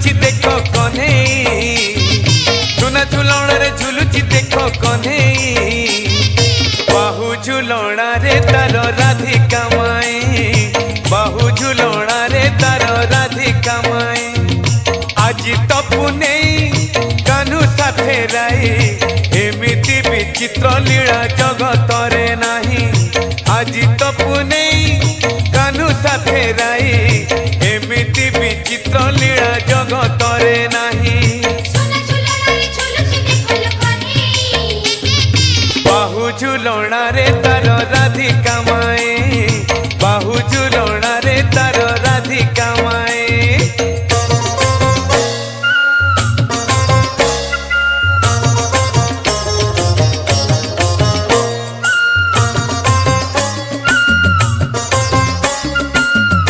झुलुची देखो कन्हई सुना झुलण रे झुलुची देखो कन्हई बाहु झुलणा रे तार राधिका माई बाहु झुलणा रे तार राधिका माई आज तपु नहीं कान्हू साथे राई एमिति विचित्र लीला जगत रे नाही आज तपु नहीं कान्हू साथे राई